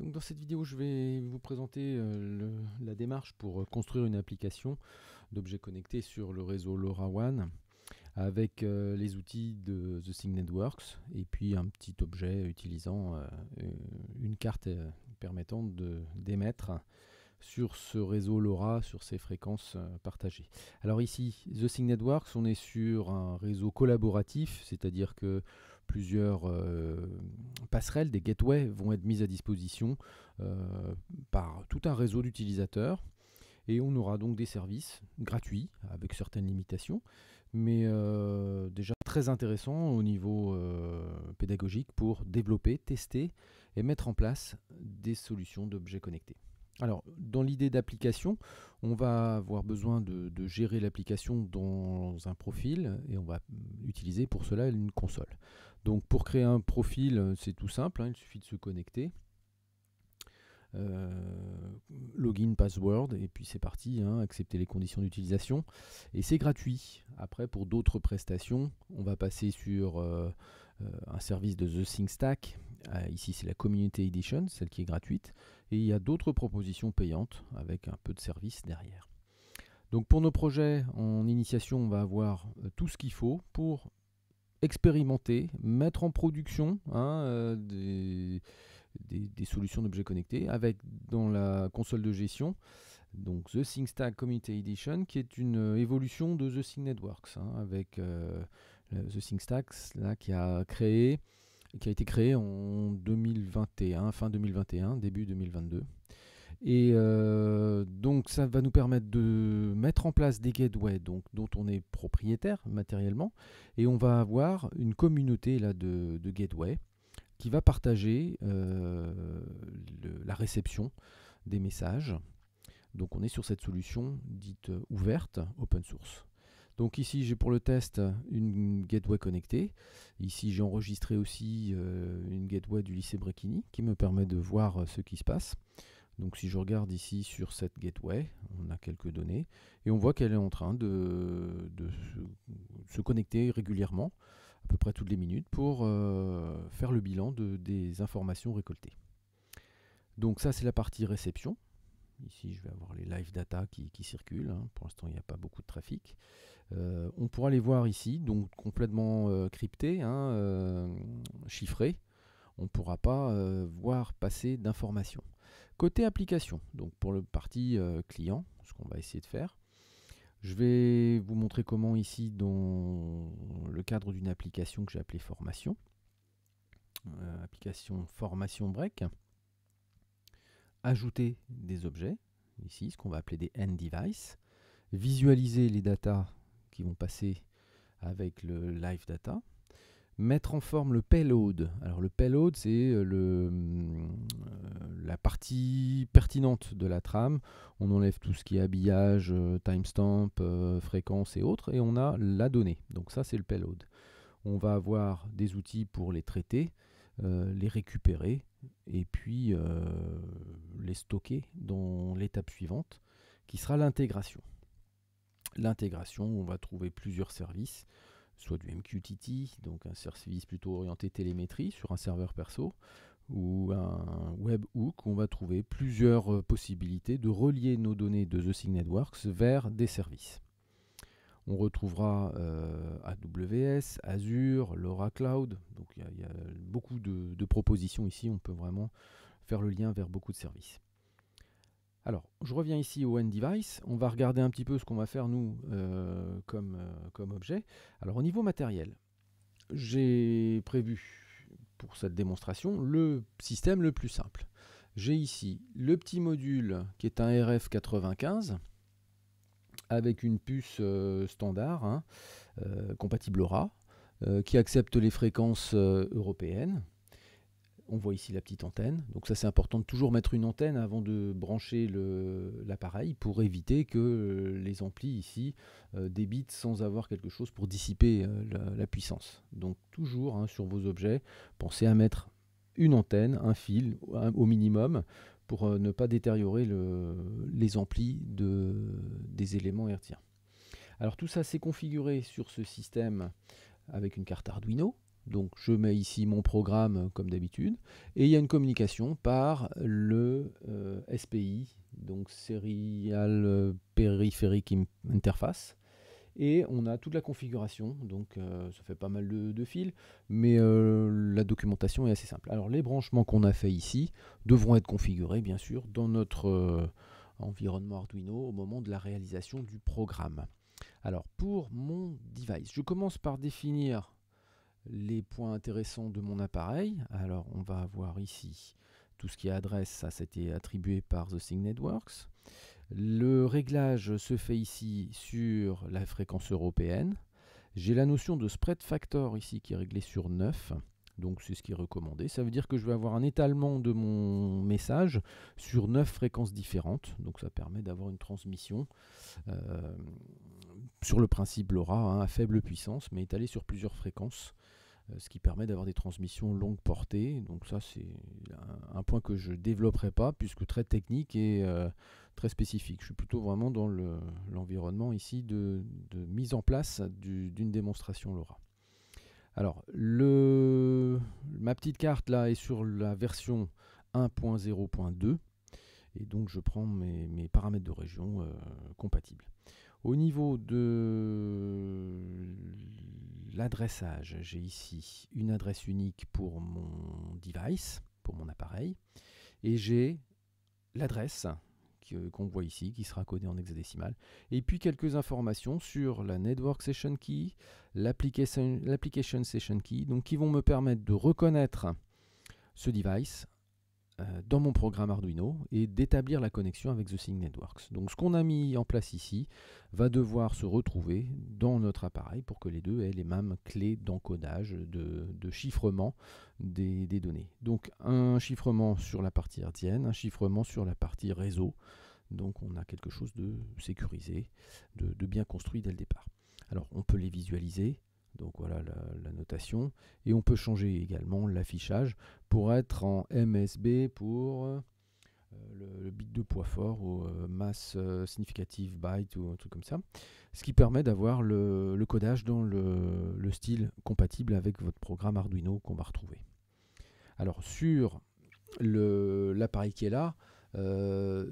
Donc dans cette vidéo, je vais vous présenter la démarche pour construire une application d'objets connectés sur le réseau LoRaWAN avec les outils de The Sync Networks et puis un petit objet utilisant une carte permettant d'émettre sur ce réseau LoRa, sur ces fréquences partagées. Alors ici, The Sync Networks, on est sur un réseau collaboratif, c'est-à-dire que plusieurs passerelles, des gateways vont être mises à disposition par tout un réseau d'utilisateurs et on aura donc des services gratuits avec certaines limitations, mais déjà très intéressants au niveau pédagogique pour développer, tester et mettre en place des solutions d'objets connectés. Alors, dans l'idée d'application, on va avoir besoin de gérer l'application dans un profil et on va utiliser pour cela une console. Donc, pour créer un profil, c'est tout simple, il suffit de se connecter. Login, password, et puis c'est parti, accepter les conditions d'utilisation. Et c'est gratuit. Après, pour d'autres prestations, on va passer sur un service de The Sync Stack. Ici, c'est la Community Edition, celle qui est gratuite. Et il y a d'autres propositions payantes avec un peu de service derrière. Donc pour nos projets en initiation, on va avoir tout ce qu'il faut pour expérimenter, mettre en production des solutions d'objets connectés avec dans la console de gestion donc The Sync Stack Community Edition qui est une évolution de The Sync Networks avec The Sync Stack là, qui a été créé en 2021, fin 2021, début 2022. Et donc ça va nous permettre de mettre en place des gateways dont on est propriétaire matériellement, et on va avoir une communauté là, de gateways qui va partager la réception des messages. Donc on est sur cette solution dite ouverte, open source. Donc ici j'ai pour le test une gateway connectée. Ici j'ai enregistré aussi une gateway du lycée Bréquigny qui me permet de voir ce qui se passe. Donc si je regarde ici sur cette gateway, on a quelques données et on voit qu'elle est en train de se connecter régulièrement, à peu près toutes les minutes, pour faire le bilan des informations récoltées. Donc ça c'est la partie réception. Ici je vais avoir les live data qui circulent, pour l'instant il n'y a pas beaucoup de trafic. On pourra les voir ici, donc complètement cryptés, chiffrés. On ne pourra pas voir passer d'informations. Côté application, donc pour le parti client, ce qu'on va essayer de faire, je vais vous montrer comment ici, dans le cadre d'une application que j'ai appelée formation, application formation break, ajouter des objets, ici ce qu'on va appeler des end devices, visualiser les datas qui vont passer avec le live data, mettre en forme le payload. Alors le payload, c'est la partie pertinente de la trame. On enlève tout ce qui est habillage, timestamp, fréquence et autres, et on a la donnée. Donc ça, c'est le payload. On va avoir des outils pour les traiter, les récupérer, et puis les stocker dans l'étape suivante, qui sera l'intégration. L'intégration, on va trouver plusieurs services, soit du MQTT, donc un service plutôt orienté télémétrie sur un serveur perso, ou un webhook où on va trouver plusieurs possibilités de relier nos données de The Sync Networks vers des services. On retrouvera AWS, Azure, LoRa Cloud, donc il y a beaucoup de propositions ici, on peut vraiment faire le lien vers beaucoup de services. Alors, je reviens ici au end-device. On va regarder un petit peu ce qu'on va faire, nous, comme objet. Alors, au niveau matériel, j'ai prévu pour cette démonstration le système le plus simple. J'ai ici le petit module qui est un RF95 avec une puce standard, compatible LoRa, qui accepte les fréquences européennes. On voit ici la petite antenne, donc ça c'est important de toujours mettre une antenne avant de brancher l'appareil pour éviter que les amplis ici débitent sans avoir quelque chose pour dissiper la puissance. Donc toujours sur vos objets, pensez à mettre une antenne, un fil au minimum pour ne pas détériorer les amplis des éléments hertziens. Alors tout ça c'est configuré sur ce système avec une carte Arduino. Donc je mets ici mon programme comme d'habitude. Et il y a une communication par le SPI, donc Serial Peripheral Interface. Et on a toute la configuration, donc ça fait pas mal de fils, mais la documentation est assez simple. Alors les branchements qu'on a fait ici devront être configurés bien sûr dans notre environnement Arduino au moment de la réalisation du programme. Alors pour mon device, je commence par définir les points intéressants de mon appareil. Alors on va avoir ici tout ce qui est adresse, ça c'était attribué par The Sync Networks. Le réglage se fait ici sur la fréquence européenne. J'ai la notion de spread factor ici qui est réglé sur 9. Donc c'est ce qui est recommandé. Ça veut dire que je vais avoir un étalement de mon message sur 9 fréquences différentes. Donc ça permet d'avoir une transmission sur le principe LoRa, hein, à faible puissance, mais étalée sur plusieurs fréquences. Ce qui permet d'avoir des transmissions longue portée. Donc ça, c'est un point que je ne développerai pas, puisque très technique et très spécifique. Je suis plutôt vraiment dans l'environnement ici de mise en place d'une démonstration LoRa. Alors, ma petite carte là est sur la version 1.0.2, et donc je prends mes paramètres de région compatibles. Au niveau de l'adressage, j'ai ici une adresse unique pour mon device, pour mon appareil, et j'ai l'adresse qu'on voit ici, qui sera codée en hexadécimal, et puis quelques informations sur la Network Session Key, l'Application Session Key, donc qui vont me permettre de reconnaître ce device dans mon programme Arduino et d'établir la connexion avec The Sync Networks. Donc ce qu'on a mis en place ici va devoir se retrouver dans notre appareil pour que les deux aient les mêmes clés d'encodage, de chiffrement des données. Donc un chiffrement sur la partie hertzienne, un chiffrement sur la partie réseau. Donc on a quelque chose de sécurisé, de bien construit dès le départ. Alors on peut les visualiser. Donc voilà la notation. Et on peut changer également l'affichage pour être en MSB pour le bit de poids fort ou mass significative byte ou un truc comme ça. Ce qui permet d'avoir le codage dans le style compatible avec votre programme Arduino qu'on va retrouver. Alors sur l'appareil qui est là,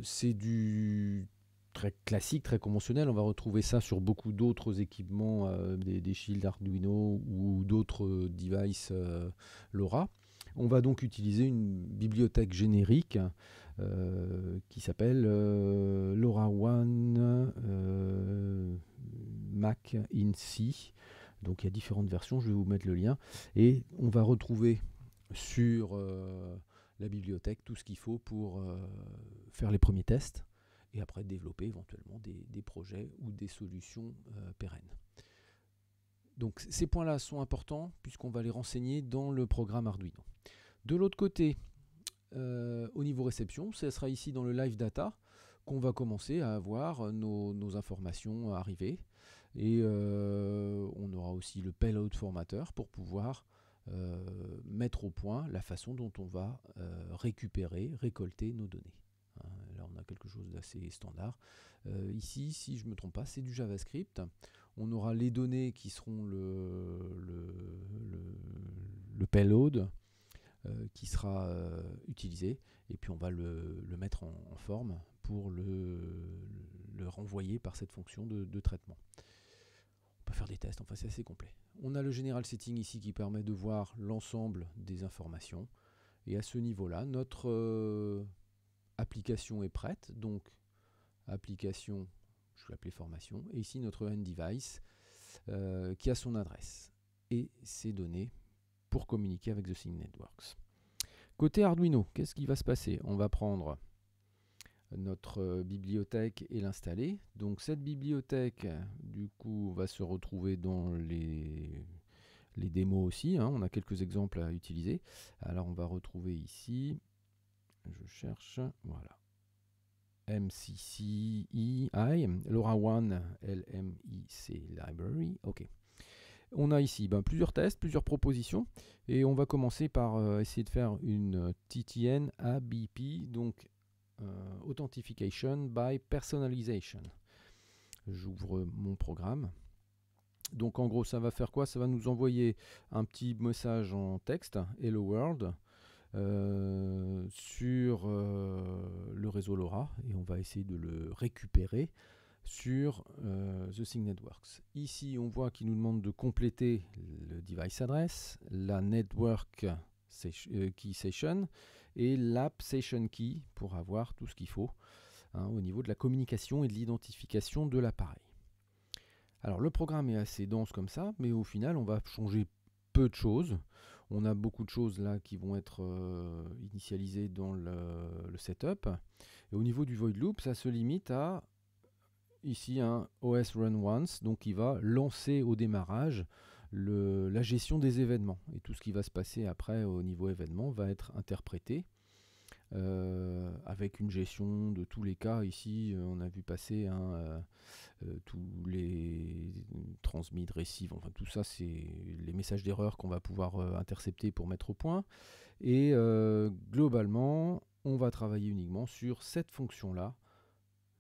c'est du très classique, très conventionnel. On va retrouver ça sur beaucoup d'autres équipements, des shields Arduino ou d'autres devices LoRa. On va donc utiliser une bibliothèque générique qui s'appelle LoRaWAN Mac in C. Donc il y a différentes versions, je vais vous mettre le lien. Et on va retrouver sur la bibliothèque tout ce qu'il faut pour faire les premiers tests et après développer éventuellement des projets ou des solutions pérennes. Donc ces points-là sont importants puisqu'on va les renseigner dans le programme Arduino. De l'autre côté, au niveau réception, ce sera ici dans le Live Data qu'on va commencer à avoir nos informations arrivées. Et on aura aussi le payload formateur pour pouvoir mettre au point la façon dont on va récolter nos données. Là, on a quelque chose d'assez standard. Ici, si je ne me trompe pas, c'est du JavaScript. On aura les données qui seront le payload qui sera utilisé, et puis on va le mettre en forme pour le renvoyer par cette fonction de traitement. On peut faire des tests, enfin c'est assez complet. On a le General Setting ici qui permet de voir l'ensemble des informations, et à ce niveau-là, notre application est prête, donc application, je vais l'appeler formation, et ici notre end device qui a son adresse et ses données pour communiquer avec The Sync Networks. Côté Arduino, qu'est-ce qui va se passer? On va prendre notre bibliothèque et l'installer. Donc cette bibliothèque, du coup, va se retrouver dans les démos aussi, hein. On a quelques exemples à utiliser. Alors on va retrouver ici, je cherche, voilà, MCCEI, LoRaWAN LMIC Library, ok. On a ici plusieurs tests, plusieurs propositions, et on va commencer par essayer de faire une TTN ABP, donc Authentication by Personalization. J'ouvre mon programme. Donc en gros, ça va faire quoi? Ça va nous envoyer un petit message en texte, Hello World, sur le réseau LoRa, et on va essayer de le récupérer sur The Sync Networks. Ici, on voit qu'il nous demande de compléter le device address, la network key session et l'app session key pour avoir tout ce qu'il faut au niveau de la communication et de l'identification de l'appareil. Alors le programme est assez dense comme ça, mais au final on va changer peu de choses. On a beaucoup de choses là qui vont être initialisées dans le setup. Et au niveau du void loop, ça se limite à ici un OS run once, donc qui va lancer au démarrage la gestion des événements. Et tout ce qui va se passer après au niveau événement va être interprété. Avec une gestion de tous les cas. Ici, on a vu passer tous les transmits, récifs, enfin tout ça, c'est les messages d'erreur qu'on va pouvoir intercepter pour mettre au point. Et globalement, on va travailler uniquement sur cette fonction-là,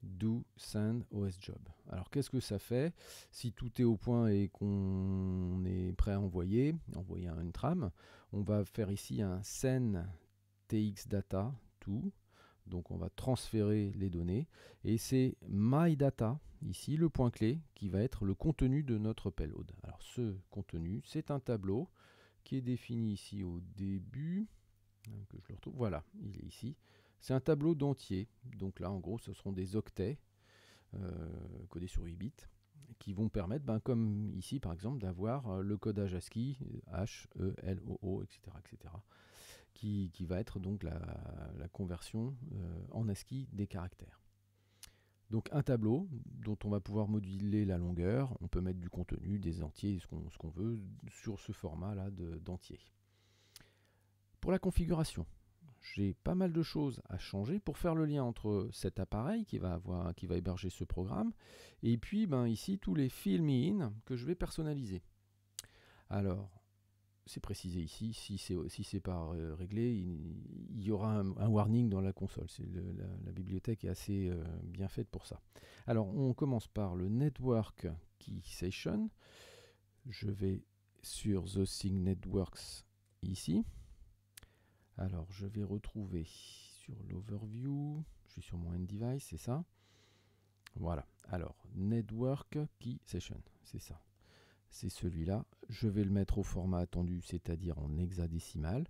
do send OS job. Alors qu'est-ce que ça fait? Si tout est au point et qu'on est prêt à envoyer une trame, on va faire ici un send tx data to, donc on va transférer les données, et c'est my data, ici le point clé, qui va être le contenu de notre payload. Alors ce contenu, c'est un tableau qui est défini ici au début, que je le retrouve, voilà, il est ici. C'est un tableau d'entiers, donc là en gros ce seront des octets codés sur 8 bits, qui vont permettre, comme ici par exemple, d'avoir le codage ASCII, H, E, L, O, O, etc. etc. Qui va être donc la conversion en ASCII des caractères. Donc un tableau dont on va pouvoir moduler la longueur, on peut mettre du contenu, des entiers, ce qu'on veut, sur ce format-là d'entier. Pour la configuration, j'ai pas mal de choses à changer pour faire le lien entre cet appareil qui va héberger ce programme, et puis ici tous les fill me in que je vais personnaliser. Alors, c'est précisé ici, si c'est pas réglé, il y aura un warning dans la console. La bibliothèque est assez bien faite pour ça. Alors on commence par le Network Key Session. Je vais sur The Sync Networks ici. Alors je vais retrouver sur l'overview, je suis sur mon end device, c'est ça. Voilà, alors Network Key Session, c'est ça. C'est celui-là. Je vais le mettre au format attendu, c'est-à-dire en hexadécimal.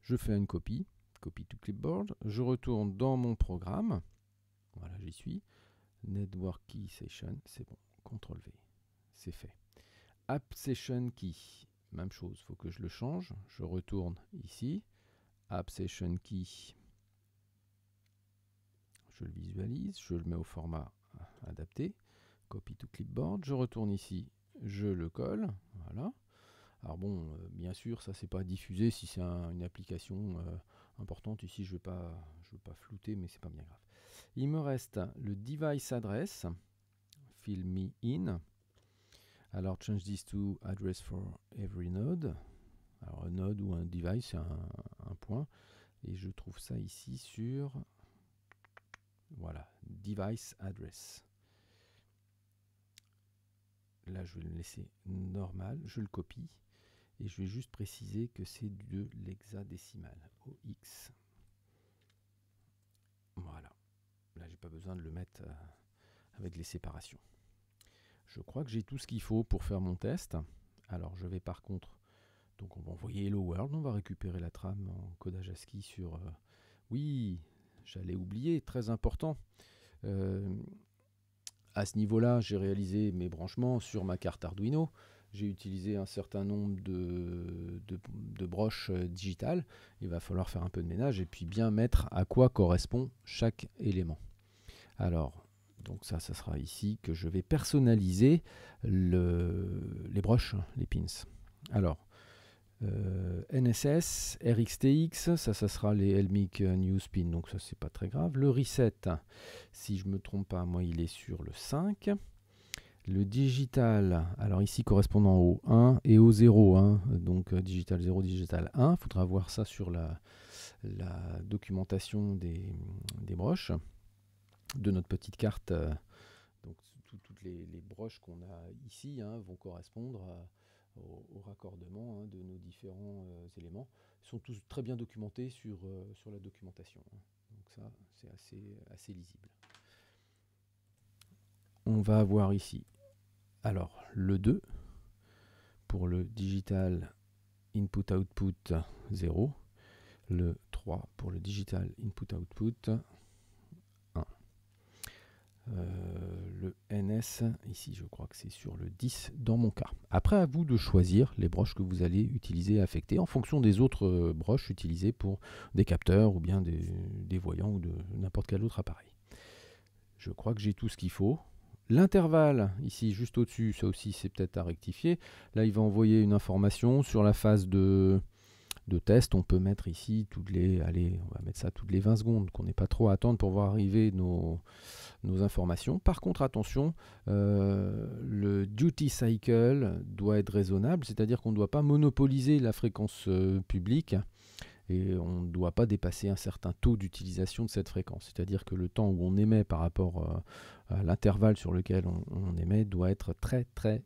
Je fais une copie to clipboard. Je retourne dans mon programme. Voilà, j'y suis. Network Key Session, c'est bon. CTRL V, c'est fait. App Session Key, même chose, il faut que je le change. Je retourne ici. App Session Key, je le visualise, je le mets au format adapté. Copy to clipboard. Je retourne ici. Je le colle, voilà. Alors bon, bien sûr, ça c'est pas diffusé si c'est une application importante. Ici, je veux pas flouter, mais c'est pas bien grave. Il me reste le device address, fill me in. Alors change this to address for every node. Alors un node ou un device, c'est un point, et je trouve ça ici sur voilà, device address. Là, je vais le laisser normal, je le copie et je vais juste préciser que c'est de l'hexadécimal, OX. Voilà. Là, j'ai pas besoin de le mettre avec les séparations. Je crois que j'ai tout ce qu'il faut pour faire mon test. Alors, je vais par contre, donc on va envoyer Hello World, on va récupérer la trame en codage ASCII sur... oui, j'allais oublier, très important. À ce niveau-là, j'ai réalisé mes branchements sur ma carte Arduino. J'ai utilisé un certain nombre de broches digitales. Il va falloir faire un peu de ménage et puis bien mettre à quoi correspond chaque élément. Alors, donc ça sera ici que je vais personnaliser les broches, les pins. Alors, NSS, RxTX, ça sera les LMIC New Spin, donc ça c'est pas très grave. Le reset, si je me trompe pas, moi il est sur le 5. Le digital, alors ici correspondant au 1 et au 0, hein, donc digital 0, digital 1. Il faudra voir ça sur la documentation des broches de notre petite carte. Donc toutes les broches qu'on a ici vont correspondre au raccordement de nos différents éléments. Ils sont tous très bien documentés sur la documentation. Donc ça, c'est assez lisible. On va avoir ici, alors, le 2 pour le digital input-output 0, le 3 pour le digital input-output 1. Le NS, ici je crois que c'est sur le 10 dans mon cas. Après, à vous de choisir les broches que vous allez utiliser, affecter en fonction des autres broches utilisées pour des capteurs ou bien des voyants ou de n'importe quel autre appareil. Je crois que j'ai tout ce qu'il faut. L'intervalle, ici juste au-dessus, ça aussi c'est peut-être à rectifier. Là, il va envoyer une information sur la phase de test. On peut mettre ici toutes les, allez, on va mettre ça toutes les 20 secondes, qu'on n'ait pas trop à attendre pour voir arriver nos informations. Par contre, attention, le duty cycle doit être raisonnable, c'est-à-dire qu'on ne doit pas monopoliser la fréquence publique. Et on ne doit pas dépasser un certain taux d'utilisation de cette fréquence. C'est-à-dire que le temps où on émet par rapport à l'intervalle sur lequel on émet doit être très très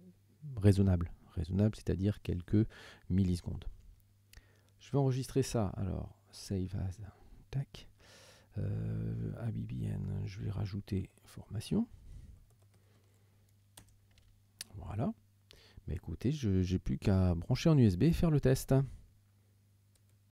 raisonnable. Raisonnable, c'est-à-dire quelques millisecondes. Je vais enregistrer ça. Alors, save as, tac. ABBN, je vais rajouter formation. Voilà. Mais écoutez, je n'ai plus qu'à brancher en USB et faire le test.